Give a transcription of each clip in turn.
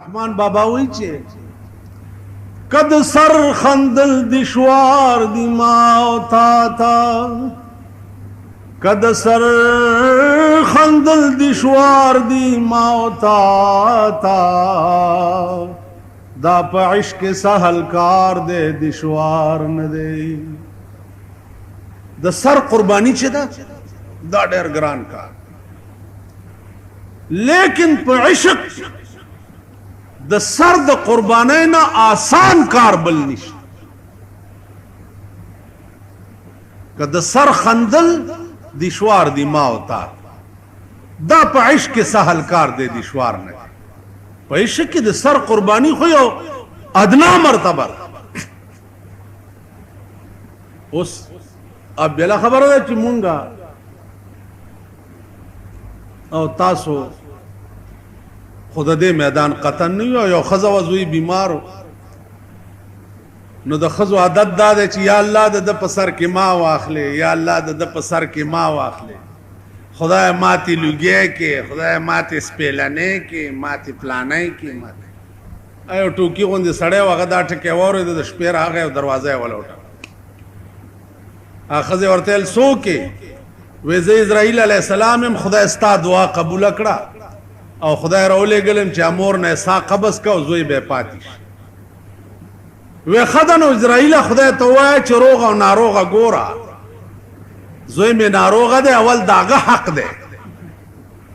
رحمان بابا وی چې کد سر خندل دشوار دی ما تا تا کد سر خندل دشوار دی ما تا تا دا په عشق سهل کار دے دشوار نه دی د سر قربانی چې دا ډېر ګران کار لیکن په عشق د سر د قربانۍ نه آسان کار بل نشته که د سر خندل دشوار دی ما او تا دا په عشق کې سهل کار دی دشوار نه په عشق کې د سر قربانی خو یو ادنا مرتبه اوس اب بلا خبره ده چې مونږه او تاسو خود دې میدان قطن نه یو خزه وزوی بیمارو نو د خزو عادت دا دی چې یا الله د په سر کې ما واخلې یا الله د په سر کې ما واخلې خدای ماتی لږه کې خدای ماتی سپېلنې کې ماتی پلانې کې ماتی ایو ټوکی غوندې سړی وغه دا ټکې وره د شپې راغی دروازه ولوټه اخذ ورتل سو کې وې اسرائیل علی السلام هم خدای ستا دعا قبول کړه او خدای راولې ګلم چې امور نه سا قبض کا او زوی به پاتې وې خدانو اسرائیل خدای ته وای چې روغ او ناروغه ګورا زوی می ناروغه ده اول داغه حق ده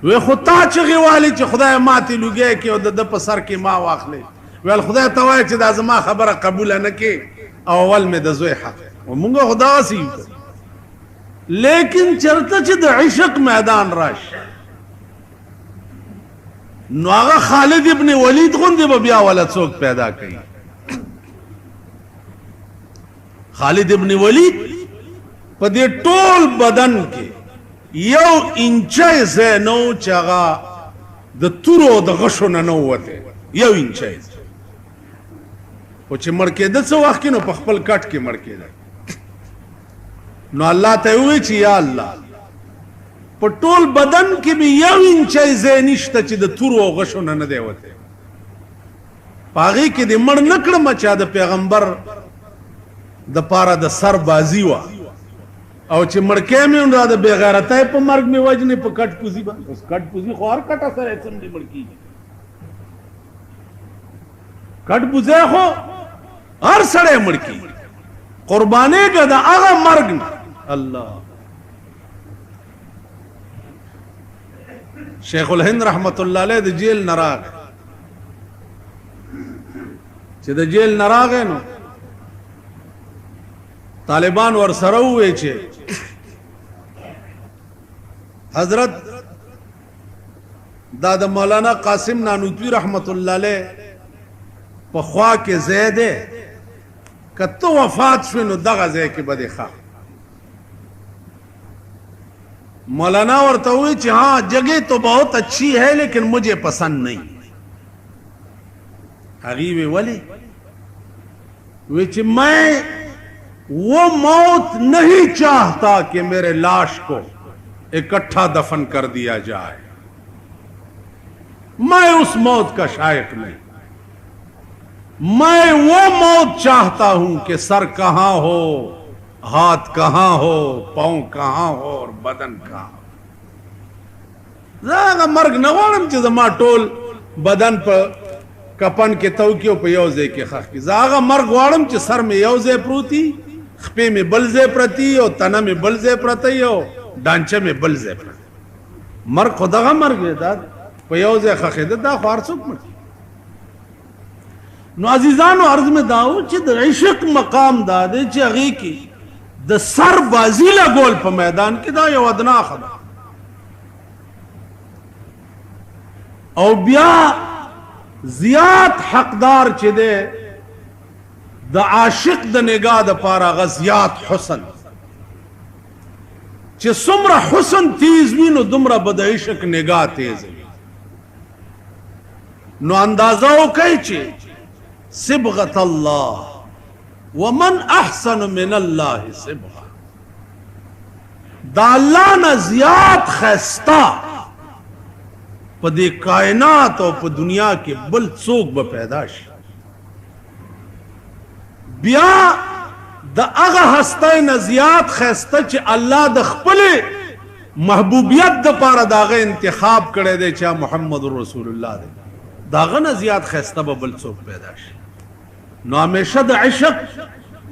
وې خو تا چې غواړي چې خدای ماته لګي کې او د په سر کې ما واخلې ول خدای ته وای چې دا زما خبره قبول نه کې او اول می د زوی حق او مونږ خدا سي لیکن چرته چې د عشق میدان راش نو هغه خالد ابن ولید غوندې به بیا ولا څوک پیدا کړي خالد ابن ولید په دې ټول بدن کې یو انچای زه نو چې هغه د تورو د غشو نه وته یو انچای او چې مړ کېده څه وخت کې نو په خپل کټ کې مړ کېده نو الله ته وی چې یا الله په ټول بدن کې به یو انچای ځای نشته چې د تورو او غشو نه دی وته پاغي کې د مړ نکړه مچا د پیغمبر د پاره د سر بازی وا او چې مړ کې مې نو د بے غیرتای په مرګ می وجنه په کټ پوزي باندې اوس کټ پوزي خو هر کټه سره سم دی مړ کی کټ پوزي خو هر سره مړ کی قربانه کا د هغه مرګ الله شیخ الهند رحمت الله علیه د جیل نراغ چې د جیل نراغ نو طالبان ور سره وې چې حضرت دا د مولانا قاسم نانوتوی رحمت الله علیه په خوا کې زیاده کته وفات شو نو دغه ځای کې بده ښه مولانا ورته وی چې ہاں جگہ تو بہت اچھی ہے لیکن مجھے پسند نہیں حقیقی ولی وی چې میں وہ موت نہیں چاہتا کہ میرے لاش کو اکٹھا دفن کر دیا جائے میں اس موت کا شائق نہیں میں وہ موت چاہتا ہوں کہ سر کہاں ہو ہاتھ کہاں ہو پاؤں کہاں ہو اور بدن کہاں زاغه مرګ نه غواړم چې زما ټول بدن په کپن کې توکیو په یو ځای کې خخ کی زاغه مرګ غواړم چې سر مې یو ځای پروتي خپې مې بل ځای پرتی او تنه مې بل ځای پرتی او دانچه مې بل ځای پرتی مرګ خدغه مرګ دا په یو ځای خخېده دا خار څوک مړ نو عزیزانو عرض میں داو چې د عشق مقام دا دی چې هغه کې د سر بازی لا گول په میدان کې دا یو ادنا خبره او بیا زیات حقدار چې دی د عاشق د نگاه د پاره غزيات حسن چې څومره حسن تیز وي نو دومره بد عشق نگاه تیز وي نو اندازه وکړئ چې صبغة الله ومن احسن من الله صبغه دا الله نه زیات خستا په دې کائنات او په دنیا کې بل څوک به پیدا شي بیا د هغه هستی نه زیات ښایسته چې الله د خپل محبوبیت دپاره د هغه انتخاب کړی دی چې محمد رسول الله دی د هغه نه زیات ښایسته به بل څوک پیدا شي نو همیشه د عشق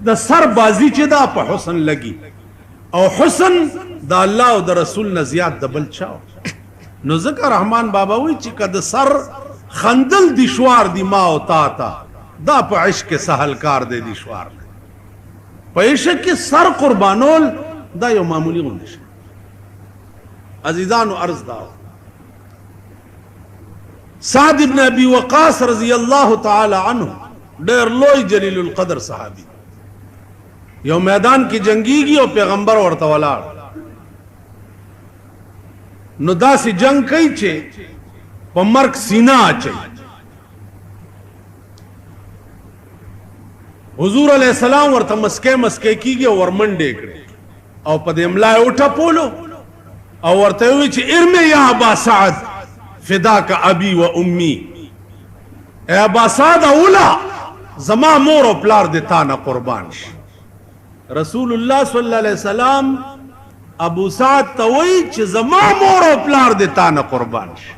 د سر بازی چې دا په حسن لګي او حسن د الله او د رسول نه زیات د بل چا نو ذکر رحمان بابا وی چې که د سر خندل دشوار دی ما او تا تا دا په عشق سهل کار دی دشوار په عشق کې سر قربانول دا یو معمولی غونډه شي عزیزانو عرض دا سعد ابن ابي وقاص رضی الله تعالی عنه ډېر لوی جلیل القدر صحابي یو میدان کې جنگیږي او پیغمبر ورته ولاړ نو داسې جنگ کوي چې په مرګ سینه اچي حضور علیہ السلام ورته مسکے مسکے کیږي او ورمنډې کړي او په دې املا وټپولو او ورته وی چې ارمه یا ابا سعد فداک ابي و امي اے ابا سعد اولا زما مور او پلار د تا نه قربان شي رسول الله صلی الله علیه وسلم ابو سعد ته وی چې زما مور او پلار د تا نه قربان شي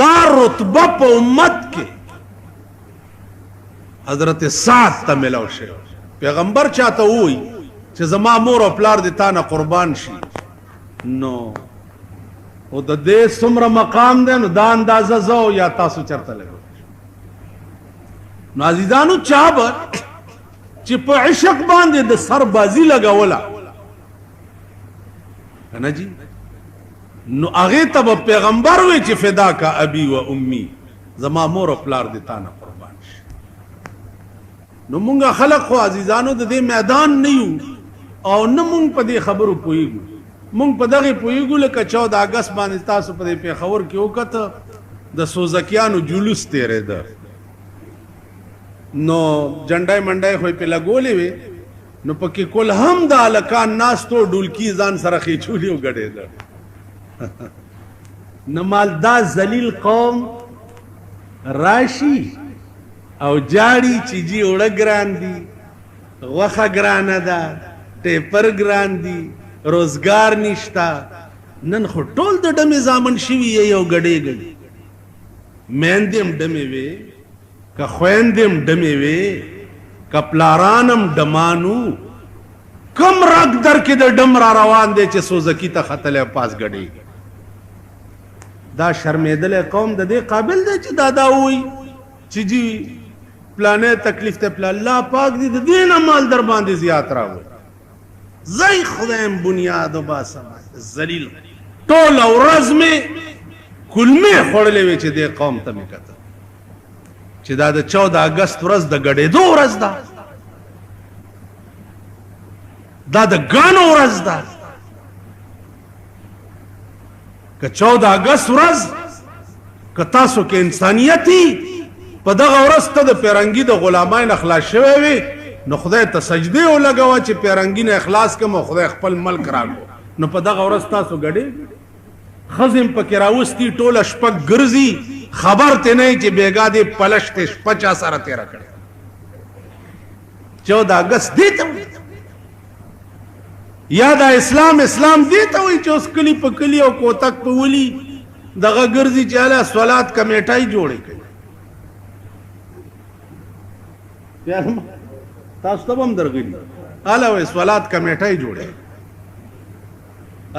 دا رتبه په امت کې حضرت سعد ته ملو شي پیغمبر چاته وی چې زما مور او پلار د تا نه قربان شي نو او د دې څومره مقام دی نو دا اندازه زو یا تاسو چرته لګو نو عزیزانو چا به چې په عشق باندې د سر بازی لګوله کنه جی نو هغه ته به پیغمبر وی چې فدا کا ابي و امي زما مور او پلار د تا نه قربان شي نو مونږه خلق خو عزیزانو د دې میدان نه یو او نه مونږ په دې خبرو پوهیږو مونږ په دغه پوهیږو لکه 14 اگست باندې تاسو په دې پیښور کې وکړه د سوزکیانو جلوس تیرېده نو جنډای منډای خو په لګولې وي نو پکې کول هم د الکان ناستو ډولکی ځان سره خېچولي او غړېده نو مالدا ذلیل قوم راشي او جاړي چې جی وړه ګران دي غوخه ګرانه ده ټیپر ګران دي روزګار نشتا نن خو ټول د ډمې زامن شوي یو غړې غړې میندم ډمې وي که خويندم ډمې وي که پلارانم ډمانو کم رګ در کې د ډم را روان دی چې سوزکی ته ختلې پاس غړې دا شرمېدل قوم د دې قابل دی چې دادا وي چې جی پلانې تکلیف ته پلا الله پاک دې د دینه مال در باندې زیات راوي زئی خدایم بنیاد و باسم ذلیل ټول ورځ می کلمه خړلې وي چې د قوم ته می کته چې دا د 14 اگست ورځ د غړېدو ورځ ده دا د غانو ورځ ده که 14 اگست ورځ که تاسو کې انسانيتي په دغه ورځ ته د پیرنګي د غلامای نه خلاص شوی وي نو خدای ته سجده ولګوا چې پیرنګي نه اخلاص کوم خدای خپل ملک راغو نو په دغه ورځ تاسو غړې خزم پکې راوستي ټوله شپږ ګرځي خبر ته نه چې بیګا دې پلشته 50 سره 13 کړ 14 اگست دې ته یا دا اسلام دې ته وي چې اوس کلی په کلی او کوتک په ولي دغه ګرځي چې اله صلات کمیټای جوړې کړي تاسو ته هم درغلي اله وې صلات کمیټای جوړې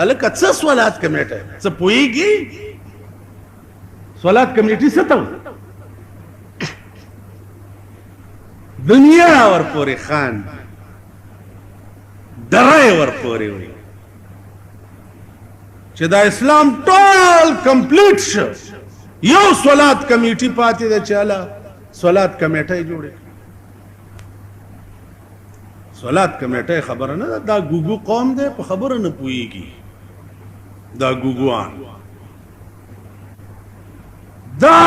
الکه څه صلات کمیټه څه پويږي صلات کمیټي څه ته دنیا ور پورې خان درای ور پورې وي چې دا اسلام ټول کمپلیټ شو یو صلات کمیټي پاتې ده چاله صلات کمیټه جوړه صلات کمیټه خبره نه دا ګوګو قوم ده په خبره نه پويږي دا ګوګوان دا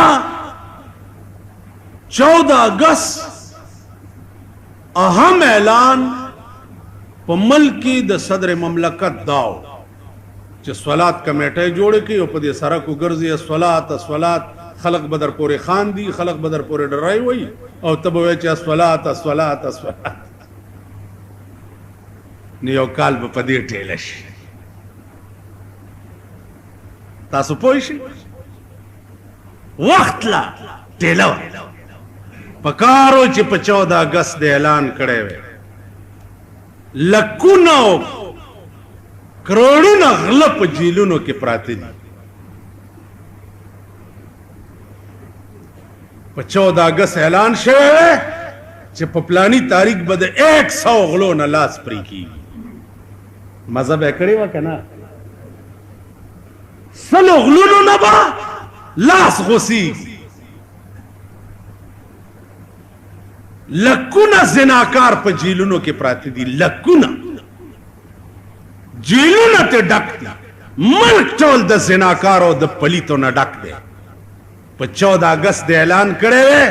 14 اگست اهم اعلان په ملک د صدر مملکت داو چې صلات کمیټه جوړ کړي او په دې سره کو ګرځي صلات خلق بدر پورې خان دي خلق بدر پورې ډرای وي او تب وای چې صلات نیو کال په دې ټیل شي تاسو پوه شئ وخت لا ټیلو پکارو چې په 14 اگست د اعلان کړي وي لکونو کروڑونه غله په جیلونو کې پراته دي په 14 اگست اعلان شوی چې په پلانی تاریخ به د 100 غلو نه لاس پرې کیږي مذهب یې کړی و که نه سلو غلونو نه به لاس غوسیږي لکونه زناکار په جیلونو کې پراته دي لکونه جیلونه ته ډک دي ملک ټول د زناکار او د پلیتو نه ډک دی په 14 اگست د اعلان کړی وی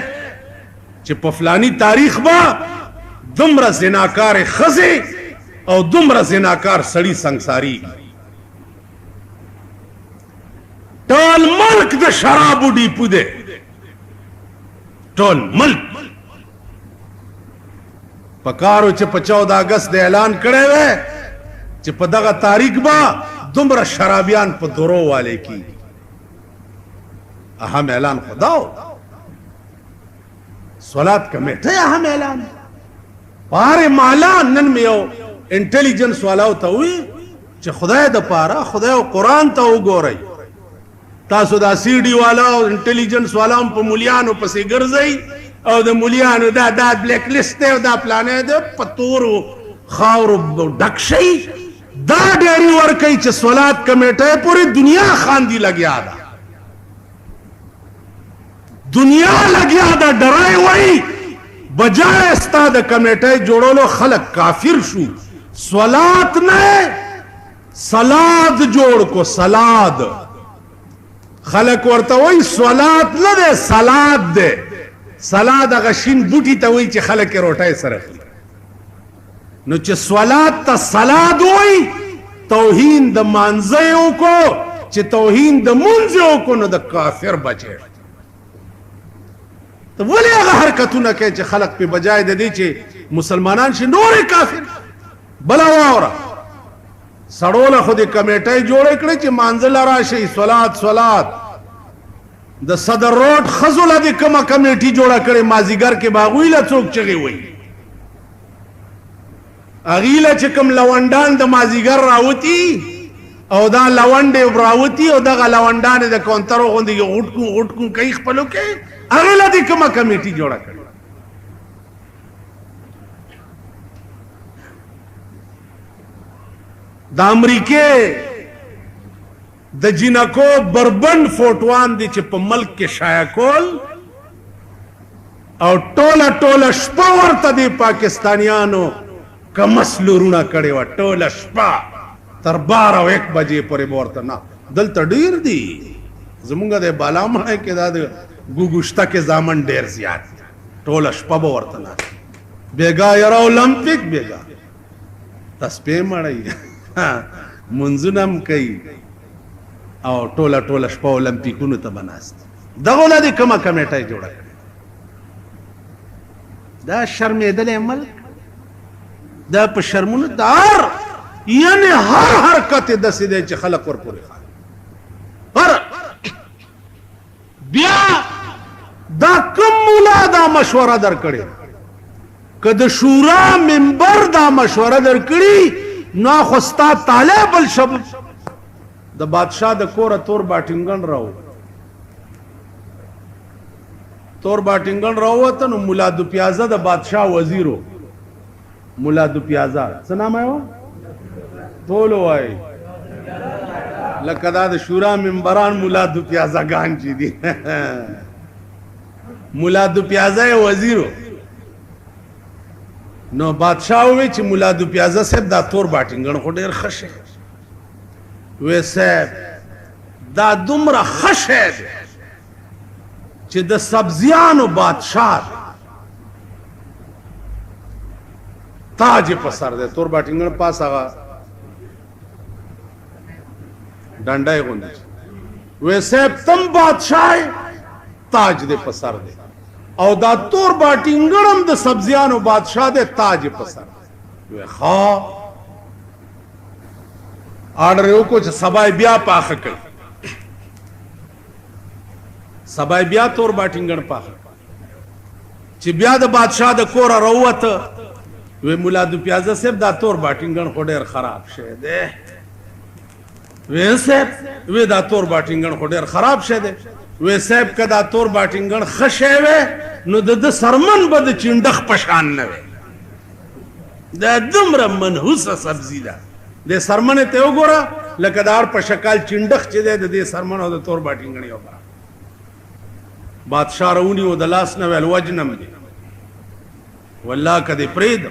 چې په فلانی تاریخ به دومره زناکار ښځې او دومره زناکار سړي سنګساري ټول ملک د شرابو ډیپو دی ټول ملک پکارو چې په 14 اگست د اعلان کړی وی چې په دغه تاریخ به دومره شرابیان په درو والے کی اهم اعلان خداو صلات کمیټه اهم اعلان پاره مالا نن میو انټيليجنس والاو ته وی چې خدای د پاره خدای او قران ته وګورئ تاسو دا سی ډي والا او انټيليجنس والا په مولیانو پسې ګرځئ او د مولیانو دا بلیک لیست او دا پلانې د پتورو خاور ډک شي دا ډېری ورکي چې صلات کمیټه پوری دنیا خاندي لګیا ده دنیا لګیا ده ډرای وای بجای استاد کمیټه جوړولو خلق کافر شو صلات نه سلاد جوړ کو سلاد خلق ورته وای صلات نه ده سلاد ده سلاد غشین بوټي ته وای چې خلق روټای سره نو چې صلات ته سلاد وای توهین د مانځو کو چې توهین د مونځو کو نو د کافر بچي ته ولې هغه حرکتونه کوي چې خلق په بجای د دې چې مسلمانان شي نور کافر بلا واوره سړوله خو دې کمیټه جوړ کړې چې مانځل راشي صلات د صدر روډ خزوله دې کومه کمیټي جوړه کړې مازیګر کې باغوي له څوک چغي وي اغیله چې کوم لوندان د مازیګر راوتی او دا لونډې راوتی او دغه لوندان د کونترو غوندې غټکو کوي خپلو کې اغیله دې کومه کمیټي جوړه کړې د امریکې د جینکو بربند فوټوان دي چې په ملک کې شایع کول او ټوله شپه ورته دي پاکستانیانو کمسلورونه کړې وه ټوله شپه تر 12 او 1 بجې پورې به ورته نه دلته ډېر دي زمونږ د بالامړی کې دا د ګوګوشته کې زامن ډېر زیات ټوله شپه به ورته نه بېګا یاره اولمپیک بېګا تسپې مړی منځونه هم کوي او ټوله شپه اولمپیکونو ته به ناست دغه نه دې کومه کمیټه جوړه کړې دا شرمېدلی ملک دا په شرمونو دار یعنی هر حرکت داسې دی چې خلق ورپورې هر بیا دا کوم مولا دا مشوره درکړې که د شورا ممبر دا مشوره درکړي نو خو ستا طالع بل شب د بادشاه د کوره تور باټینګن راووته نو مولا دو پیازه د بادشاه وزیرو مولا دو پیازه څه نام یې و ټول وایي لکه دا د شورا ممبران مولا دو پیازه ګان چې دي مولا دو پیازه یې وزیرو نو بادشاه وی چې مولا دو پیازه صاحب دا تور باټینګن خو ډېر ښه شی وی صاحب دا دومره ښه شی دی چې د سبزیانو بادشاه تاج په سر دی تور باټینګن پاس هغه ډنډای غوندي وې صاحب تم بادشاہ تاج دې په سر دې او دا تور باټینګړم د سبزیانو بادشاہ دې تاج په سر وې ها آرډر یو کو چې سبا بیا پاخه کړ سبا بیا تور باټینګړ پاخه چې بیا د بادشاہ د کور راوته وې مولا د پیازه صاحب دا تور باټینګړ خو ډېر خراب شه ده وې صاحب وې دا تور باټینګړ خو ډېر خراب شه ده وې صاحب کدا تور باټینګړ خشه وې نو د سرمن بد چندخ پشان نه وې دا دمر منحوسه سبزی ده د سرمن ته وګوره لکه دار په شکل چندخ چې ده د سرمن او د تور باټینګړ یو بادشاہ رونی و د لاس نه ویل وجنم دی والله کدی پرید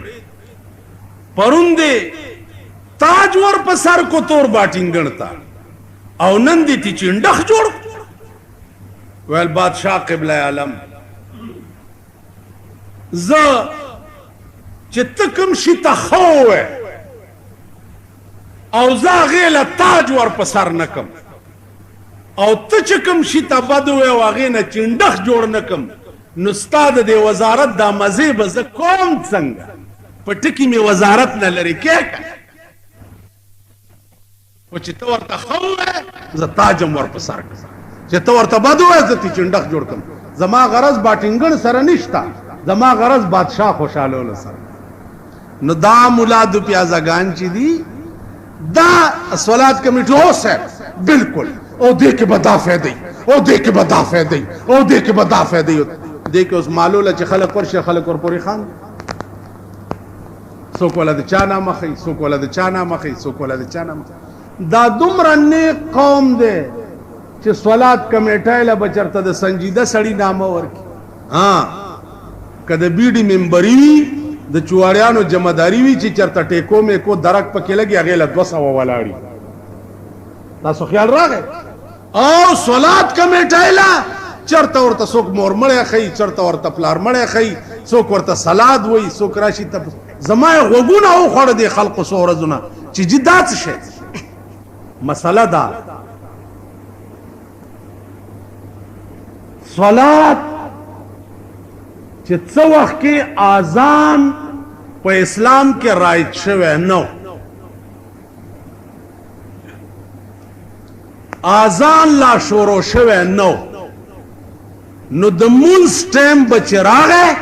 پروندے تاج ور په سر کو تور باټینګړ تا او نن دي تی چندخ جوړ ویل بادشاہ قبله عالم ز چې تکم شي تخوه او زا غیله تاج ور په سر نکم او ته چې کوم شي ته بد وې او هغې نه چنډخ جوړ نه کم نو ستا د دې وزارت دا مزې به زه کوم څنګه په ټکي مې وزارت نه لرې کېږه خو چې ته ورته ښه ووایې زه تاجم ور په سر کړم چې ته ورته بد ووایې زه تې چنډخ جوړ کړم زما غرض باټینګړ سره نشته زما غرض بادشاه خوشحالولو سره نو دا ملا دو پیازګان چې دي دا صلات کمیټي هو صاحب بالکل او دې کې به دا فایده او دې کې به دا فایده او دې کې به دا فایده دې کې اوس معلوله چې خلک ورشه خلک ورپورې خان څوک ولا د چا نامه خي څوک ولا د چا نامه خي څوک ولا د چا نامه دا دومره نیک قوم دی چې صلات کمیټای له بچرته د سنجیده سړی نامه ورکي ها کده بیډي ممبري وي د چواړیانو جمعداري وي چې چرته ټیکو مې کو درک پکې لګي هغې له 200 ولاړي تاسو خیال راغی او صلات کمیټای له چرته ورته څوک مور مړی ښیي چرته ورته پلار مړی ښیي څوک ورته سلاد وایي څوک راشي ته زما یې غوږونه وخوړه دې خلقو څو ورځونه چې جي دا څه شی مسله دا صلات چې څه وخت کې اذان په اسلام کې رایج شوی نو اذان لا شروع شوی نو نو د مونځ ټیم به چې راغی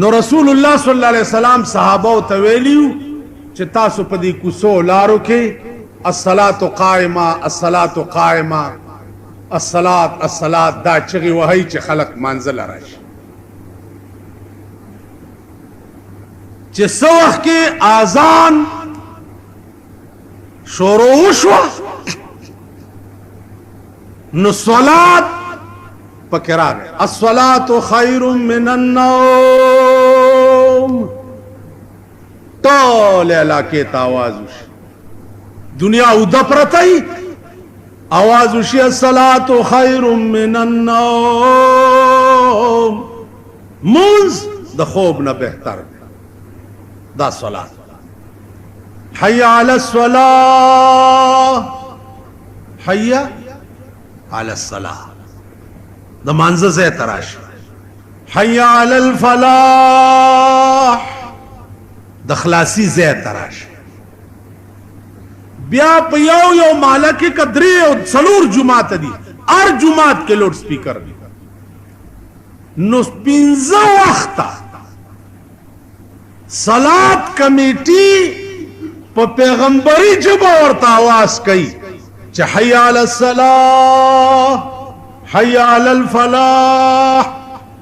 نو رسول الله صلی الله علیه وسلم صحابه ته ویلیو چې تاسو په دې کوڅو لارو کې الصلاة قائمه الصلاة قائمه الصلاة الصلاة دا چغې وهئ چې خلک منزل راشي چې څه وخت کې اذان شروع وشوه نو صلات پکې راغی الصلاة خیر من النوم ټول علاقې ته آواز وشي دنیا اوده پرتی آواز وشي الصلاة خیر من النوم منز د خوب نه بهتر دا صلات حي على الصلاة حي على الصلاة د مانزه زه تراش حي على الفلاح د خلاصي زه تراش بیا په یو مالا کې قدرې او څلور جمعات دي هر جمعات کې لوډ سپیکر دي نو 15 وخته صلات کمیټي په پیغمبري ژبه ورته आवाज کوي چې حي على الصلاة حي على الفلاح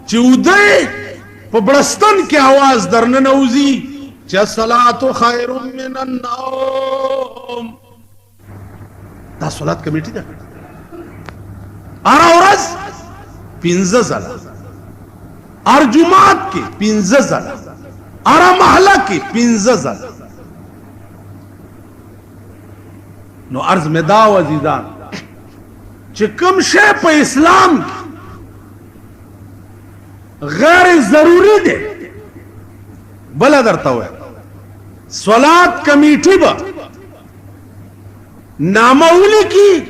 چې ودی په بړستن کې आवाज درنه نوځي چې الصلاة خیر من النوم دا صلات کمیټي ده هر ورځ 15 ځله هر جمعات کې 15 ځله هر محله کې 15 ځله نو عرض میں دا عزیزان چې کوم شی په اسلام غیر ضروری دی بل درته وای صلات کمیټي به نامولی کی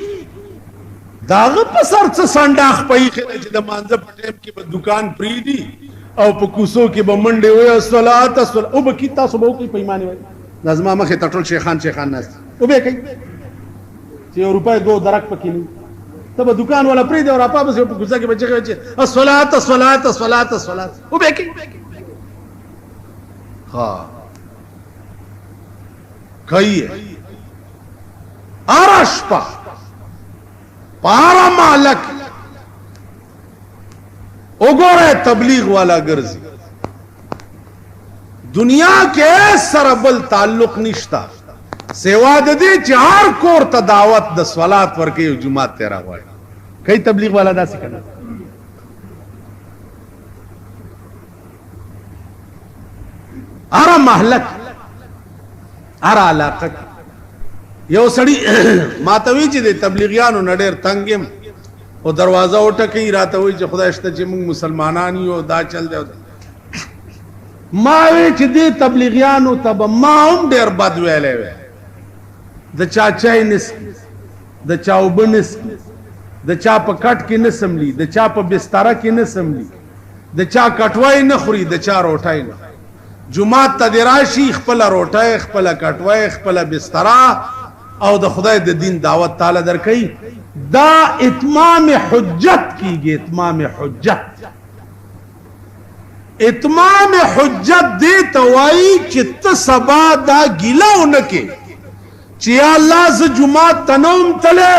داغه په سر څه سنډاخ پي خله چې د مانځه په ټیم کې به دکان پریدي او په کوسو کې به منډه وي الصلات او به کی تاسو به کوئی پیمانه وي لازم مخه ټټول شیخان ناس او به کوي چې روپای 2 درک پکې نه ته به دکان ولا پریدي او اپا به په کوسه کې بچي الصلات او به کوي ها کوي ارشپا پارا مالک وګوره تبلیغ والا ګرځي دنیا کې سره بل تعلق نشتا سیوا د دې چې هر کور ته دعوت د صلات ورکې او جمعه ته راوړي کوي تبلیغ والا داسې کوي اره محلک اره علاقه یو سړی ماته وی چې د تبلیغیانو نډیر تنګم او دروازه وټکې راته وی چې خدای شته چې موږ مسلمانان یو دا چل دی ما وی چې د تبلیغیانو تب ما هم ډیر بد ویلې و د چا چای نس د چا وبنس د چا په کټ کې نه سملی د چا په بستر کې نه سملی د چا کټوای نه خوري د چا روټای نه جمعه ته دراشي خپل روټای خپل کټوای خپل بستر او د خدای د دین دعوت تعالی درکې دا اتمام حجت کیږي اتمام حجت دې توای چې ته سبا دا ګیلونه کې چې الله ز جمعه تنوم تله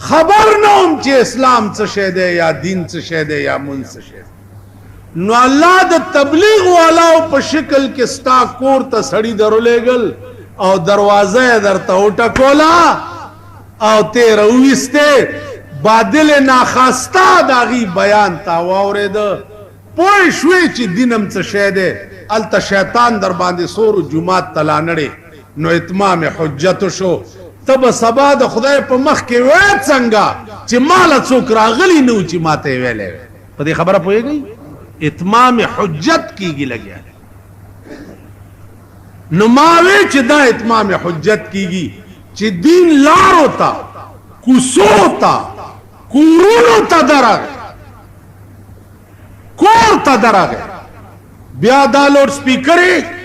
خبر نوم چې اسلام څه شه دی یا دین څه شه دی یا مون څه شه نو الله د تبلیغ والاو په شکل کې ستا کور ته سړی درولېګل او دروازه درته وټکولا او ته رويسته بادل ناخاستا داغي بیان تا واورید پوه شوې چې دینم څه شه دی الته شیطان در باندې سور جمعه تلانړي نو اتمام حجت شو تب سبا د خدای په مخ کې وې څنګه چې مال څوک راغلی نو چې ماته ویلې په دې خبره پوهیږي اتمام حجت کیږي لګیا نو ماوی چې دا اتمام حجت کیږي چې دین لارو تا کوسو تا کورونو تا درغ کور تا درغ بیا دا لوډ سپیکرې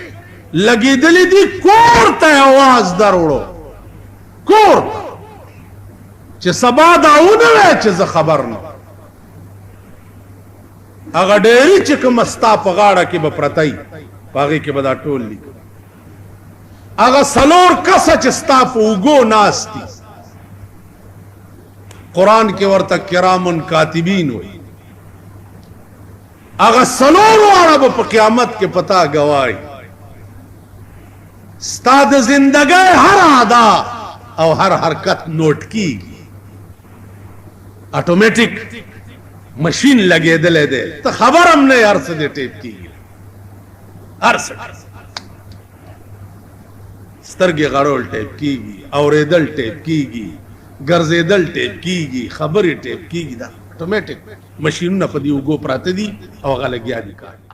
لګېدلې دي کور ته आवाज دروړو کور چې سبا داونه وای چې زه خبر نه هغه ډېری چې کوم ستا په غاړه کې به پرتای پاغي کې به دا ټول لیک هغه سلور کسه چې ستا په وګو ناشتي قران کې ورته کرامن کاتبین وي هغه سلور عرب په قیامت کې پتا گواہی ستا د زندګۍ هر ادا او هر حرکت نوٹ کیږي اتوماتیک مشین لګېدلې ده ته خبر هم نه یار څه دې ټیپ کیږي هر څه سترګې غړول ټیپ کیږي اورېدل ټیپ کیږي ګرځېدل ټیپ کیږي خبرې ټیپ کیږي دا اتوماتیک مشینونه په دې وګو پراته دي او هغه لګیا دي کار